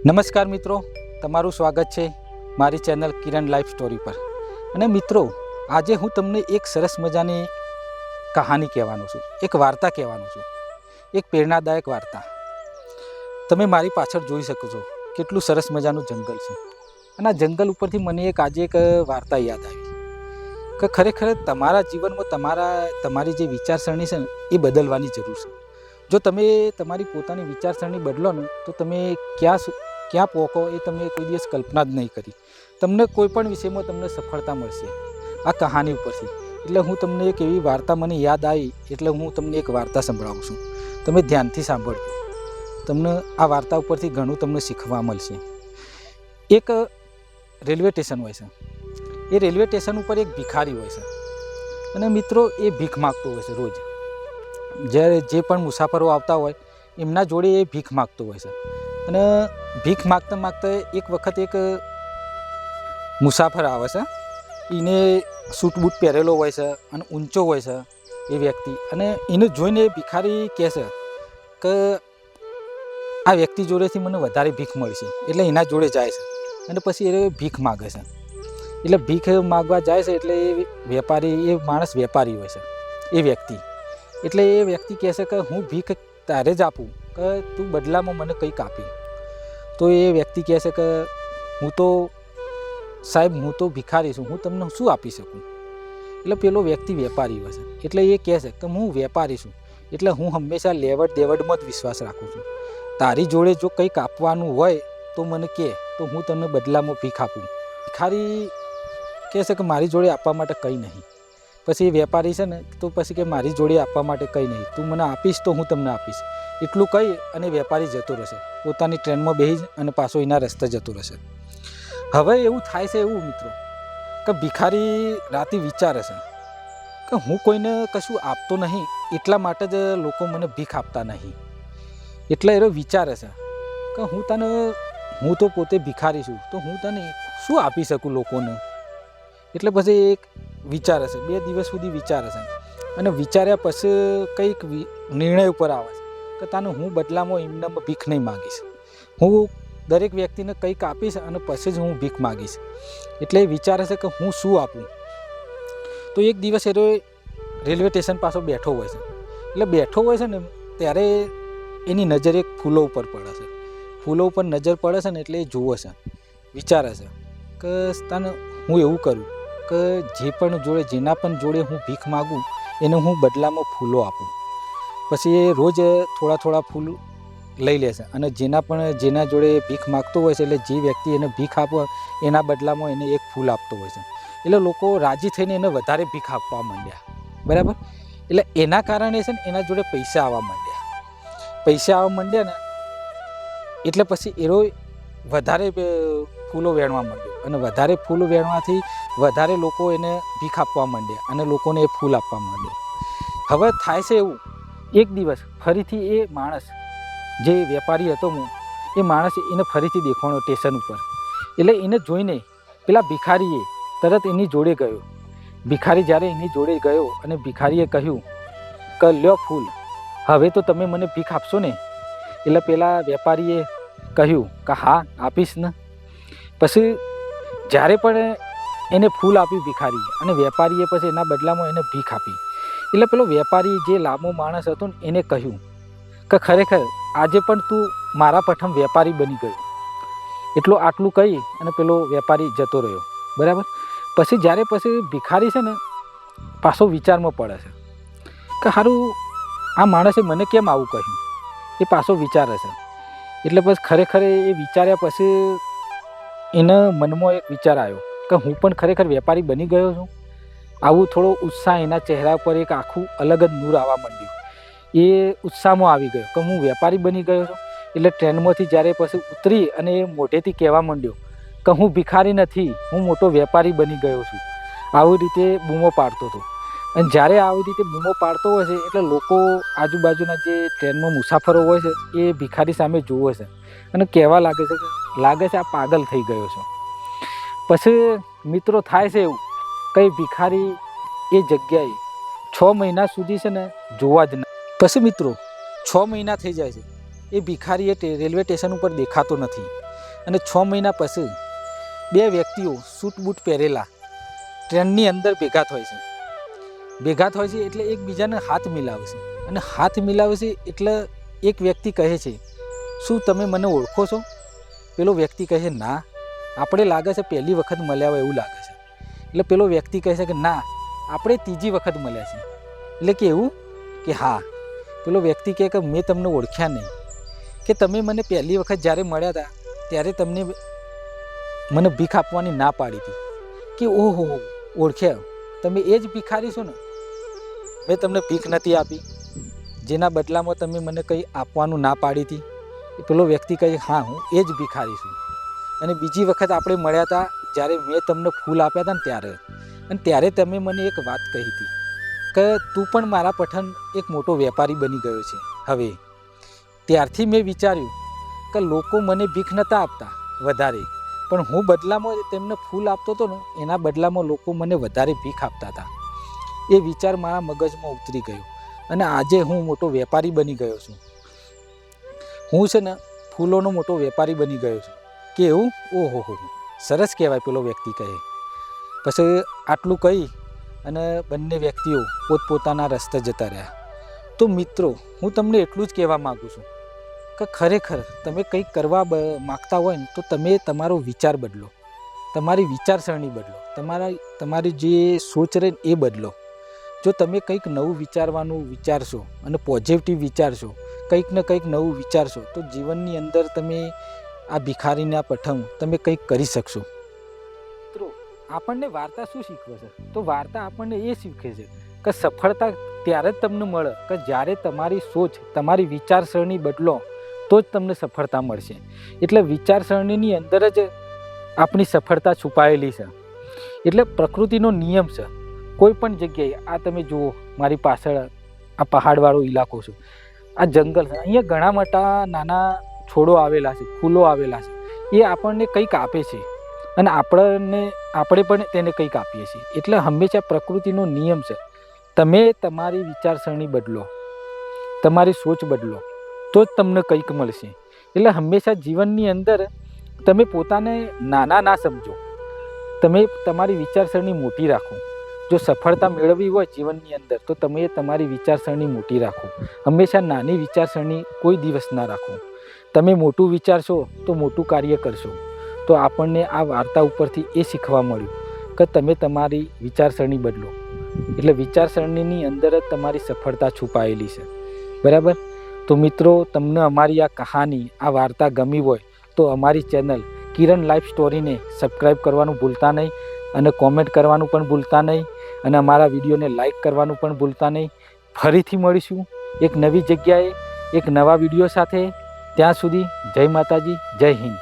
નમસ્કાર મિત્રો, તમારું સ્વાગત છે મારી ચેનલ કિરણ લાઈફ સ્ટોરી પર। અને મિત્રો, આજે હું તમને એક સરસ મજાની કહાની કહેવાનો છું, એક વાર્તા કહેવાનો છું, એક પ્રેરણાદાયક વાર્તા। તમે મારી પાછળ જોઈ શકો છો કેટલું સરસ મજાનું જંગલ છે, અને આ જંગલ ઉપરથી મને આજે એક વાર્તા યાદ આવી કે ખરેખર તમારા જીવનમાં તમારી જે વિચારસરણી છે ને એ બદલવાની જરૂર છે। જો તમે તમારી પોતાની વિચારસરણી બદલો ને તો તમે ક્યાં પહોંચો એ તમે કોઈ દિવસ કલ્પના જ નહીં કરી। તમને કોઈ પણ વિષયમાં તમને સફળતા મળશે આ કહાની ઉપરથી। એટલે હું તમને એક એવી વાર્તા મને યાદ આવી, એટલે હું તમને એક વાર્તા સંભળાવું છું। તમે ધ્યાનથી સાંભળજો, તમને આ વાર્તા ઉપરથી ઘણું તમને શીખવા મળશે। એક રેલવે સ્ટેશન હોય છે, એ રેલવે સ્ટેશન ઉપર એક ભિખારી હોય છે, અને મિત્રો એ ભીખ માગતો હોય છે। રોજ જે પણ મુસાફરો આવતા હોય એમના જોડે એ ભીખ માગતો હોય છે। અને ભીખ માગતા માગતા એક વખત એક મુસાફર આવે છે, એને સૂટ બૂટ પહેરેલો હોય છે અને ઊંચો હોય છે એ વ્યક્તિ, અને એને જોઈને ભિખારી કહે છે કે આ વ્યક્તિ જોડેથી મને વધારે ભીખ મળશે, એટલે એના જોડે જાય છે અને પછી એ ભીખ માગે છે। એટલે ભીખ માગવા જાય છે એટલે એ માણસ વેપારી હોય છે એ વ્યક્તિ। એટલે એ વ્યક્તિ કહે છે કે હું ભીખ તારે જ આપું કે તું બદલામાં મને કંઈક આપી। તો એ વ્યક્તિ કહે છે કે હું તો ભિખારી છું, હું તમને શું આપી શકું। એટલે પેલો વ્યક્તિ વેપારી હોય છે, એટલે એ કહે છે કે હું વેપારી છું, એટલે હું હંમેશા લેવડ દેવડમાં જ વિશ્વાસ રાખું છું। તારી જોડે જો કંઈક આપવાનું હોય તો મને કહે, તો હું તને બદલામાં ભીખ આપું। ભિખારી કહે છે કે મારી જોડે આપવા માટે કંઈ નહીં। પછી એ વેપારી છે ને તો પછી કે મારી જોડે આપવા માટે કંઈ નહીં, તું મને આપીશ તો હું તમને આપીશ, એટલું કહી અને વેપારી જતો રહેશે, પોતાની ટ્રેનમાં બેસી અને પાછો એના રસ્તે જતો રહેશે। હવે એવું થાય છે એવું મિત્રો કે ભિખારી રાતે વિચારે છે કે હું કોઈને કશું આપતો નહીં, એટલા માટે જ લોકો મને ભીખ આપતા નહીં। એટલે એ વિચારે છે કે હું તો પોતે ભિખારી છું, તો હું તને શું આપી શકું લોકોને। એટલે પછી એક વિચારે છે, 2 દિવસ સુધી વિચારે છે, અને વિચાર્યા પછી કંઈક નિર્ણય ઉપર આવે છે કે તને હું બદલામાં એમને ભીખ નહીં માગીશ, હું દરેક વ્યક્તિને કંઈક આપીશ અને પછી જ હું ભીખ માગીશ। એટલે એ વિચારે છે કે હું શું આપું। તો એક દિવસ એ રેલવે સ્ટેશન પાછો બેઠો હોય છે, એટલે બેઠો હોય છે ને ત્યારે એની નજર એક ફૂલો ઉપર પડે છે। ફૂલો ઉપર નજર પડે છે ને એટલે એ જુએ છે, વિચારે છે કે તને હું એવું કરું કે જેના પણ જોડે હું ભીખ માગું એને હું બદલામાં ફૂલો આપું। પછી એ રોજ થોડા ફૂલ લઈ લે છે, અને જેના જોડે ભીખ માગતો હોય છે, એટલે જે વ્યક્તિ એને ભીખ આપે એના બદલામાં એને એક ફૂલ આપતો હોય છે। એટલે લોકો રાજી થઈને એને વધારે ભીખ આપવા માંડ્યા, બરાબર। એટલે એના કારણે છે ને એના જોડે પૈસા આવવા માંડ્યા ને એટલે પછી એનો વધારે ફૂલો વેણવા માંડ્યો, અને વધારે ફૂલ વેણવાથી વધારે લોકો એને ભીખ આપવા માંડ્યા, અને લોકોને એ ફૂલ આપવા માંડ્યા। હવે થાય છે એવું, એક દિવસ ફરીથી એ માણસ જે વેપારી હતો એ માણસ એને ફરીથી દેખાણો સ્ટેશન ઉપર। એટલે એને જોઈને પેલા ભિખારીએ તરત એની જોડે ગયો। ભિખારી જ્યારે એની જોડે ગયો અને ભિખારીએ કહ્યું કે લ્યો ફૂલ, હવે તો તમે મને ભીખ આપશો ને। એટલે પેલા વેપારીએ કહ્યું કે હા આપીશ ને। પછી જ્યારે પણ એને ફૂલ આપ્યું ભિખારીએ, અને વેપારીએ પછી એના બદલામાં એને ભીખ આપી। એટલે પેલો વેપારી જે લાંબો માણસ હતો ને એને કહ્યું કે ખરેખર આજે પણ તું મારા પ્રથમ વેપારી બની ગયો। આટલું કહી અને પેલો વેપારી જતો રહ્યો, બરાબર। પછી ભિખારી છે ને પાછો વિચારમાં પડે છે કે સારું આ માણસે મને કેમ આવું કહ્યું, એ પાછો વિચારે છે। એટલે પછી ખરેખર એ વિચાર્યા પછી એના મનમાં એક વિચાર આવ્યો કે હું પણ ખરેખર વેપારી બની ગયો છું। આવું થોડો ઉત્સાહ એના ચહેરા પર એક આખું અલગ જ નૂર આવવા માંડ્યું। એ ઉત્સાહમાં આવી ગયો કે હું વેપારી બની ગયો છું। એટલે ટ્રેનમાંથી જ્યારે પછી ઉતરી અને એ મોઢેથી કહેવા માંડ્યો કે હું ભિખારી નથી, હું મોટો વેપારી બની ગયો છું। આવી રીતે બૂમો પાડતો હતો, અને જ્યારે આવી રીતે બૂમો પાડતો હોય છે એટલે લોકો આજુબાજુના જે ટ્રેનમાં મુસાફરો હોય છે એ ભિખારી સામે જુએ છે અને કહેવા લાગે છે આ પાગલ થઈ ગયો છે। પછી મિત્રો થાય છે એવું કંઈ ભિખારી એ જગ્યાએ 6 મહિના સુધી છે ને જોવા જ નહીં। પછી મિત્રો 6 મહિના થઈ જાય છે, એ ભિખારી રેલવે સ્ટેશન ઉપર દેખાતો નથી। અને 6 મહિના પછી બે વ્યક્તિઓ સૂટ બૂટ પહેરેલા ટ્રેનની અંદર ભેગા થાય છે એટલે એકબીજાને હાથ મિલાવે છે અને હાથ મિલાવે છે એટલે એક વ્યક્તિ કહે છે, શું તમે મને ઓળખો છો? પેલો વ્યક્તિ કહે છે, ના, આપણે લાગે છે પહેલી વખત મળ્યા હોય એવું લાગે છે. એટલે પેલો વ્યક્તિ કહે છે કે ના, આપણે ત્રીજી વખત મળ્યા છે. એટલે કે એવું કે હા. પેલો વ્યક્તિ કહે કે મેં તમને ઓળખ્યા નહીં, કે તમે મને પહેલી વખત જ્યારે મળ્યા હતા ત્યારે તમને મને ભીખ આપવાની ના પાડી હતી. કે ઓહો, ઓળખ્યા, તમે એ જ ભિખારી છો ને? મેં તમને ભીખ નથી આપી, જેના બદલામાં તમે મને કંઈ આપવાનું ના પાડી હતી. પેલો વ્યક્તિ કહે હા, હું એ જ ભિખારી છું. અને બીજી વખત આપણે મળ્યા હતા જ્યારે મેં તમને ફૂલ આપ્યા હતા ને ત્યારે તમે મને એક વાત કહી હતી કે તું પણ મારા પઠન એક મોટો વેપારી બની ગયો છે. હવે ત્યારથી મેં વિચાર્યું કે લોકો મને ભીખ નહોતા આપતા વધારે, પણ હું બદલામાં તેમને ફૂલ આપતો હતો ને એના બદલામાં લોકો મને વધારે ભીખ આપતા હતા. એ વિચાર મારા મગજમાં ઉતરી ગયો અને આજે હું મોટો વેપારી બની ગયો છું. હું છે ને ફૂલોનો મોટો વેપારી બની ગયો છું. કે એવું? ઓહો, સરસ કહેવાય, પેલો વ્યક્તિ કહે. પછી આટલું કહી અને બંને વ્યક્તિઓ પોતપોતાના રસ્તે જતા રહ્યા. તો મિત્રો, હું તમને એટલું જ કહેવા માગું છું કે ખરેખર તમે કંઈક કરવા માગતા હોય ને તો તમે તમારો વિચાર બદલો, તમારી વિચારસરણી બદલો, તમારી જે સોચ રહે એ બદલો. જો તમે કંઈક નવું વિચારવાનું વિચારશો અને પોઝિટિવ વિચારશો, કંઈક ને કંઈક નવું વિચારશો, તો જીવનની અંદર તમે આ ભિખારીના પઠમ તમે કંઈક કરી શકશો. મિત્રો, આપણને વાર્તા શું શીખવે છે? તો વાર્તા આપણને એ શીખવે છે કે સફળતા ત્યારે જ તમને મળે કે જ્યારે તમારી સોચ, તમારી વિચારસરણી બદલો તો જ તમને સફળતા મળશે. એટલે વિચારસરણીની અંદર જ આપણી સફળતા છુપાયેલી છે. એટલે પ્રકૃતિનો નિયમ છે. કોઈ પણ જગ્યાએ આ તમે જુઓ, મારી પાછળ આ પહાડવાળો ઇલાકો છે, આ જંગલ છે, અહીંયા ઘણા મોટા નાના છોડો આવેલા છે, ફૂલો આવેલા છે. એ આપણને કંઈક આપે છે અને આપણે પણ તેને કંઈક આપીએ છીએ. એટલે હંમેશા પ્રકૃતિનો નિયમ છે, તમે તમારી વિચારસરણી બદલો, તમારી સોચ બદલો તો જ તમને કંઈક મળશે. એટલે હંમેશા જીવનની અંદર તમે પોતાને નાના ના સમજો, તમે તમારી વિચારસરણી મોટી રાખો. જો સફળતા મેળવવી હોય જીવનની અંદર તો તમે તમારી વિચારસરણી મોટી રાખો. હંમેશા નાની વિચારસરણી કોઈ દિવસ ના રાખો. તમે મોટું વિચારશો તો મોટું કાર્ય કરશો. તો આપણને આ વાર્તા ઉપરથી એ શીખવા મળ્યું કે તમે તમારી વિચારસરણી બદલો. એટલે વિચારસરણીની અંદર જ તમારી સફળતા છુપાયેલી છે. બરાબર? તો મિત્રો, તમને અમારી આ કહાની, આ વાર્તા ગમી હોય તો અમારી ચેનલ કિરણ લાઈફ સ્ટોરીને સબસ્ક્રાઈબ કરવાનું ભૂલતા નહીં અને કોમેન્ટ કરવાનું પણ ભૂલતા નહીં અને અમારા વિડીયોને લાઈક કરવાનું પણ ભૂલતા નહીં. ફરીથી મળીશું એક નવી જગ્યાએ એક નવા વિડીયો સાથે. ત્યાં સુધી જય માતાજી, જય હિન્દ.